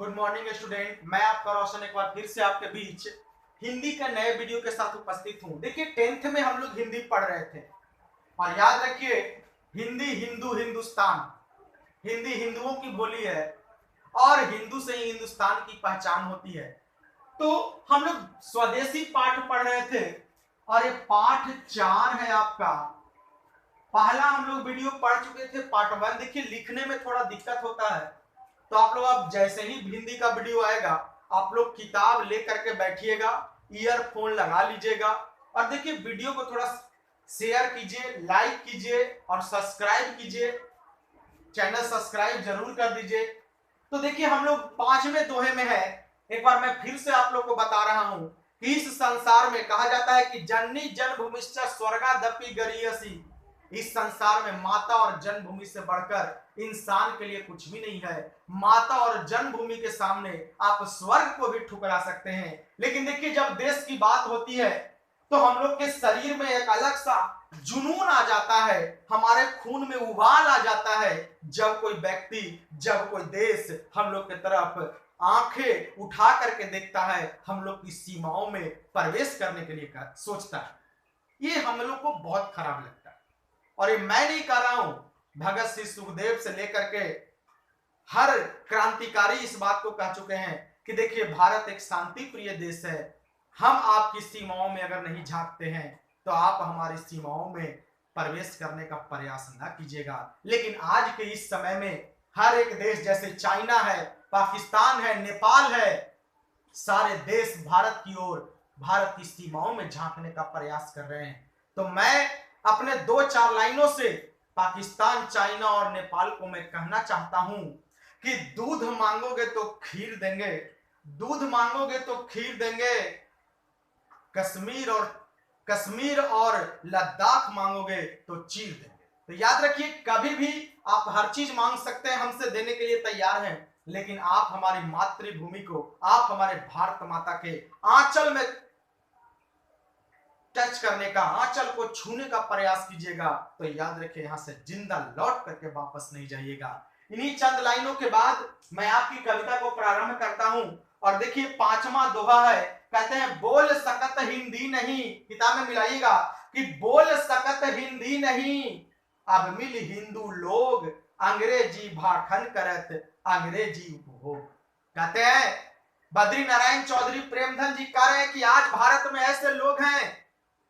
Good morning student. मैं आपका रोशन एक बार फिर से आपके बीच हिंदी का नए वीडियो के साथ उपस्थित हूं। देखिए 10th में हम लोग हिंदी पढ़ रहे थे और याद रखिए हिंदी हिंदू हिंदुस्तान, हिंदी हिंदुओं की बोली है और हिंदू से ही हिंदुस्तान की पहचान होती है। तो हम लोग स्वदेशी पाठ पढ़ रहे थे और ये पाठ 4 है आपका। पहला हम लोग वीडियो पढ़ चुके थे पार्ट 1। देखिए लिखने में थोड़ा दिक्कत होता है, तो आप लोग अब जैसे ही हिंदी का वीडियो आएगा आप लोग किताब लेकर के बैठिएगा, ईयरफोन लगा लीजिएगा और देखिए वीडियो को थोड़ा शेयर कीजिए, लाइक कीजिए और सब्सक्राइब कीजिए। चैनल सब्सक्राइब जरूर कर दीजिए। तो देखिए हम लोग 5वें दोहे में है। एक बार मैं फिर से आप लोग को बता रहा हूं कि इस संसार में कहा जाता है कि जननी जन्मभूमिश्च स्वर्गादपि गरीयसी। इस संसार में माता और जन्मभूमि से बढ़कर इंसान के लिए कुछ भी नहीं है। माता और जन्मभूमि के सामने आप स्वर्ग को भी ठुकरा सकते हैं, लेकिन देखिए जब देश की बात होती है तो हम लोग के शरीर में एक अलग सा जुनून आ जाता है, हमारे खून में उबाल आ जाता है जब कोई व्यक्ति, जब कोई देश हम लोग की तरफ आंखें उठा करके देखता है, हम लोग की सीमाओं में प्रवेश करने के लिए सोचता है। ये हम लोग को बहुत खराब लगता है। और ये मैं नहीं कह रहा हूं, भगत सिंह सुखदेव से लेकर के हर क्रांतिकारी इस बात को कह चुके हैं कि देखिए भारत एक शांति प्रिय देश है। हम आपकी सीमाओं में अगर नहीं झांकते हैं तो आप हमारी सीमाओं में प्रवेश करने का प्रयास ना कीजिएगा। लेकिन आज के इस समय में हर एक देश, जैसे चाइना है, पाकिस्तान है, नेपाल है, सारे देश भारत की ओर, भारत की सीमाओं में झांकने का प्रयास कर रहे हैं। तो मैं अपने 2-4 लाइनों से पाकिस्तान, चाइना और नेपाल को मैं कहना चाहता हूं कि दूध मांगोगे तो खीर देंगे, दूध मांगोगे तो खीर देंगे, कश्मीर और लद्दाख मांगोगे तो चीर देंगे। तो याद रखिए कभी भी आप हर चीज मांग सकते हैं, हमसे देने के लिए तैयार हैं, लेकिन आप हमारी मातृभूमि को, आप हमारे भारत माता के आंचल में टच करने का, आंचल को छूने का प्रयास कीजिएगा तो याद रखिए यहां से जिंदा लौट करके वापस नहीं जाइएगा। इन्हीं चंद लाइनों के बाद मैं आपकी कविता को प्रारंभ करता हूं और देखिए 5वां दोहा है। कहते हैं बोल सकत हिंदी नहीं, किताब में मिलाइएगा कि बोल सकत हिंदी नहीं, अब मिल हिंदू लोग, अंग्रेजी भाखन करत अंग्रेजी उपभोग। कहते हैं बद्री नारायण चौधरी प्रेमधन जी कह रहे हैं कि आज भारत में ऐसे लोग हैं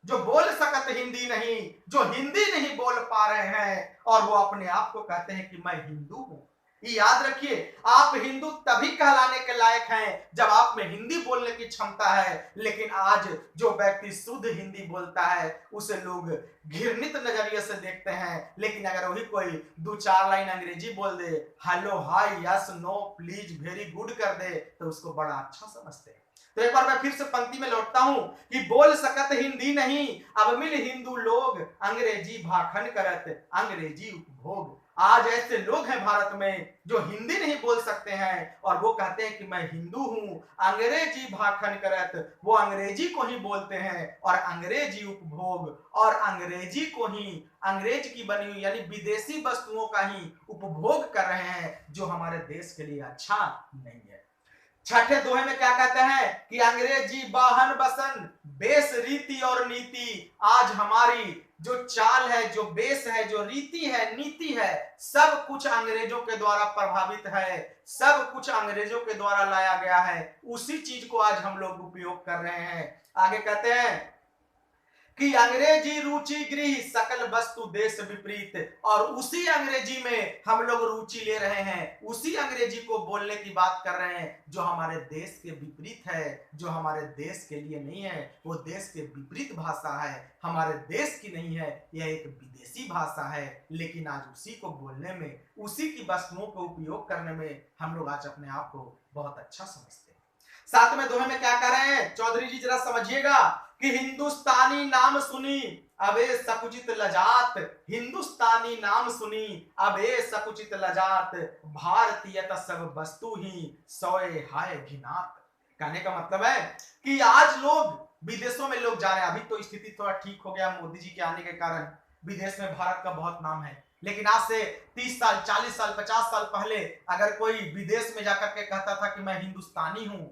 जो बोल सकत हिंदी नहीं, जो हिंदी नहीं बोल पा रहे हैं और वो अपने आप को कहते हैं कि मैं हिंदू हूं। याद रखिए आप हिंदू तभी कहलाने के लायक हैं जब आप में हिंदी बोलने की क्षमता है। लेकिन आज जो व्यक्ति शुद्ध हिंदी बोलता है उसे लोग घृणित नजरिए से देखते हैं, लेकिन अगर वही कोई 2-4 लाइन अंग्रेजी बोल दे, hello hi yes no please very good कर दे, तो उसको बड़ा अच्छा समझते हैं। तो एक बार मैं फिर से पंक्ति में लौटता हूं कि बोल सकत हिंदी नहीं, अब मिल हिंदू लोग, अंग्रेजी भाखन करत अंग्रेजी उपभोग। आज ऐसे लोग हैं भारत में जो हिंदी नहीं बोल सकते हैं और वो कहते हैं कि मैं हिंदू हूं, अंग्रेजी भाखन करत, वो अंग्रेजी को ही बोलते हैं और अंग्रेजी उपभोग, और अंग्रेजी को ही, अंग्रेज की बनी हुई यानी विदेशी वस्तुओं का ही उपभोग कर रहे हैं, जो हमारे देश के लिए अच्छा नहीं है। छठे दोहे में क्या कहते हैं कि अंग्रेजी वाहन बसन, बेस रीति और नीति। आज हमारी जो चाल है, जो बेस है, जो रीति है, नीति है, सब कुछ अंग्रेजों के द्वारा प्रभावित है, सब कुछ अंग्रेजों के द्वारा लाया गया है। उसी चीज को आज हम लोग उपयोग कर रहे हैं। आगे कहते हैं कि अंग्रेजी रुचि गृह सकल वस्तु देश विपरीत, और उसी अंग्रेजी में हम लोग रुचि ले रहे हैं, उसी अंग्रेजी को बोलने की बात कर रहे हैं जो हमारे देश के विपरीत है, जो हमारे देश के लिए नहीं है। वो देश के विपरीत भाषा है, हमारे देश की नहीं है, यह एक विदेशी भाषा है। लेकिन आज उसी को बोलने में, उसी की वस्तुओं को उपयोग करने में हम लोग आज अपने आप को बहुत अच्छा समझते हैं। 7वें दोहे में क्या कर रहे हैं चौधरी जी, जरा समझिएगा कि हिंदुस्तानी नाम सुनी अबे सकुचित लजात, हिंदुस्तानी नाम सुनी अबे सकुचित लजात, भारतीयता सब वस्तु ही सोए हाय घिनात। कहने का मतलब है कि आज लोग विदेशों में लोग जा रहे हैं। अभी तो स्थिति थोड़ा ठीक हो गया मोदी जी के आने के कारण, विदेश में भारत का बहुत नाम है, लेकिन आज से 30 साल 40 साल 50 साल पहले अगर कोई विदेश में जाकर के कहता था कि मैं हिंदुस्तानी हूं,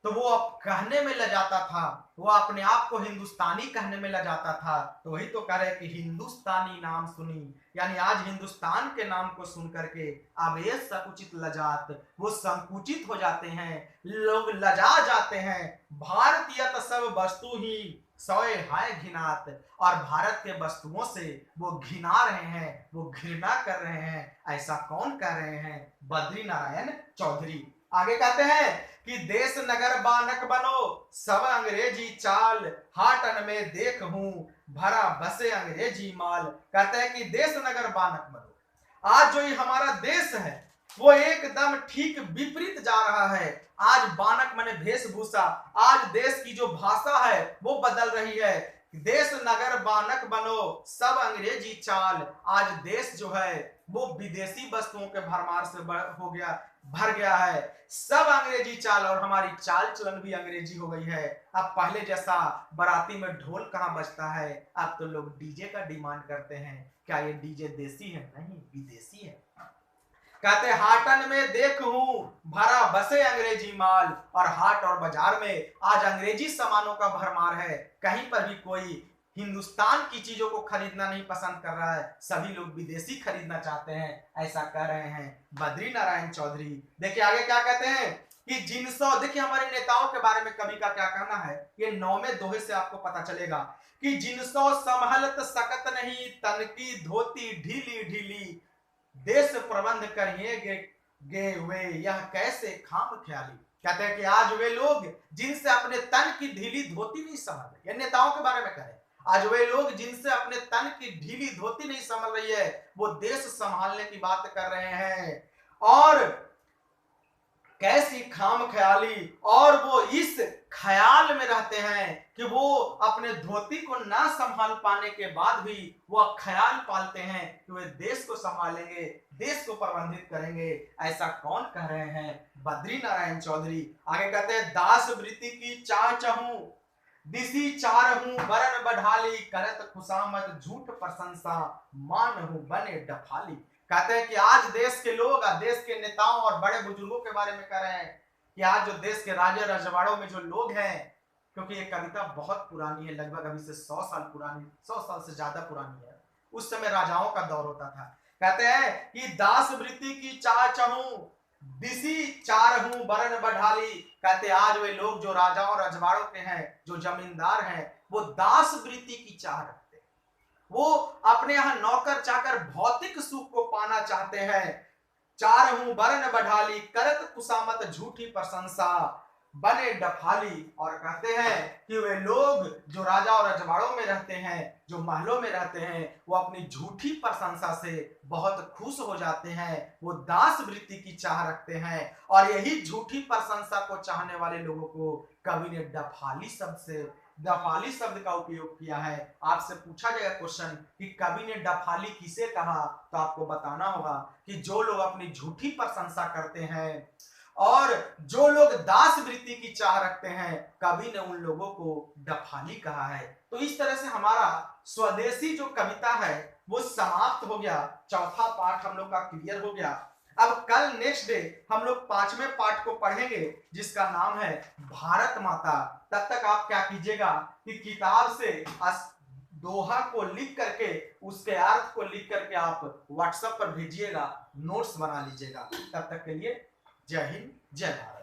तो वो अब कहने में लजाता था, वो अपने आप को हिंदुस्तानी कहने में लजाता था। तो वही तो कह रहे कि हिंदुस्तानी नाम सुनी, यानी आज हिंदुस्तान के नाम को सुन करके अब ये संकुचित लजात वो संकुचित हो जाते हैं, लोग लजा जाते हैं। भारतीय सब वस्तु ही सोए हाय घिनात, और भारत के वस्तुओं से वो घिना रहे हैं, वो घृणा कर रहे हैं। ऐसा कौन कर रहे हैं? बद्री नारायण चौधरी। आगे कहते हैं कि देश नगर बानक बनो सब अंग्रेजी चाल, हाटन में देख हूं भरा बसे अंग्रेजी माल। कहते हैं कि देश नगर बानक बनो। आज जो ये हमारा देश है वो एकदम ठीक विपरीत जा रहा है। आज बानक माने वेशभूषा, आज देश की जो भाषा है वो बदल रही है। देश नगर बानक बनो सब अंग्रेजी चाल। आज देश जो है वो विदेशी वस्तुओं के भरमार से भर गया है। सब अंग्रेजी चाल, और हमारी चाल चलन भी अंग्रेजी हो गई है। अब पहले जैसा बाराती में ढोल कहाँ बजता है, अब तो लोग डीजे का डिमांड करते हैं। क्या ये डीजे देसी है? नहीं, विदेशी है। कहते हाटन में देखूं भरा बसे अंग्रेजी माल, और हाट और बाजार में आज अंग्रेजी सामानों का भरमार है। कहीं पर भी कोई हिंदुस्तान की चीजों को खरीदना नहीं पसंद कर रहा है, सभी लोग विदेशी खरीदना चाहते हैं। ऐसा कर रहे हैं बद्री नारायण चौधरी। देखिए आगे क्या कहते हैं कि जिनसो, देखिए हमारे नेताओं के बारे में कवि का क्या कहना है, ये 9वें दोहे से आपको पता चलेगा कि जिनसो संभलत सकत नहीं, तन की धोती ढीली ढीली, देश प्रबंध करिए गे वे यह कैसे खाम ख्याली। कहते हैं कि आज वे लोग जिनसे अपने तन की ढीली धोती नहीं संभल रही, ये नेताओं के बारे में कह रहे हैं। आज वे लोग जिनसे अपने तन की ढीली धोती नहीं संभल रही है, वो देश संभालने की बात कर रहे हैं। और कैसी खाम ख्याली, और वो इस ख्याल में रहते हैं कि वो अपने धोती को ना संभाल पाने के बाद भी वो ख्याल पालते हैं कि वे देश को संभालेंगे, देश को प्रबंधित करेंगे। ऐसा कौन कह रहे हैं? बद्री नारायण चौधरी। आगे कहते हैं दास वृत्ति की चाह चहूं, दिसी चारहूं बरन बढ़ाली, करत खुशामद झूठ प्रशंसा, मानहूं बने डफाली। कहते हैं कि आज देश के लोग, देश के नेताओं और बड़े बुजुर्गों के बारे में कह रहे हैं कि आज जो देश के राजे रजवाड़ों में जो लोग हैं, क्योंकि ये कविता बहुत पुरानी है, लगभग अभी से 100 साल पुरानी, 100 साल से ज्यादा पुरानी है। उस समय राजाओं का दौर होता था। कहते हैं कि दास वृत्ति की चाह चहूं, दिसी चारहूं बरन बढ़ाली। कहते आज वे लोग जो राजाओं रजवाड़ों के हैं, जो जमींदार हैं, वो दास वृत्ति की चाह रखते हैं। वो अपने यहाँ नौकर चाकर भौतिक सुख को पाना चाहते हैं। चारहूं बरन बढ़ाली, करत कुसामत झूठी प्रशंसा, बने डफाली। और कहते हैं कि वे लोग जो राजा और रजवाड़ों में रहते हैं, जो महलों में रहते हैं, वो अपनी झूठी प्रशंसा से बहुत खुश हो जाते हैं। वो दास वृत्ति की चाह रखते हैं, और यही झूठी प्रशंसा को चाहने वाले लोगों को कवि ने डफाली शब्द का उपयोग किया है। आपसे पूछा जाएगा क्वेश्चन कि कवि ने डफाली किसे कहा, तो आपको बताना होगा कि जो लोग अपनी झूठी प्रशंसा करते हैं और जो लोग दास वृत्ति की चाह रखते हैं, कवि ने उन लोगों को डफाली कहा है। तो इस तरह से हमारा स्वदेशी जो कविता है वो समाप्त हो गया। चौथा पाठ हम लोग का क्लियर हो गया। अब कल नेक्स्ट डे हम लोग 5वें पाठ को पढ़ेंगे, जिसका नाम है भारत माता। तब तक आप क्या कीजिएगा कि किताब से दोहा को लिख करके, उसके अर्थ को लिख करके आप व्हाट्सएप पर भेजिएगा, नोट्स बना लीजिएगा। तब तक के लिए जय हिंद, जय भारत।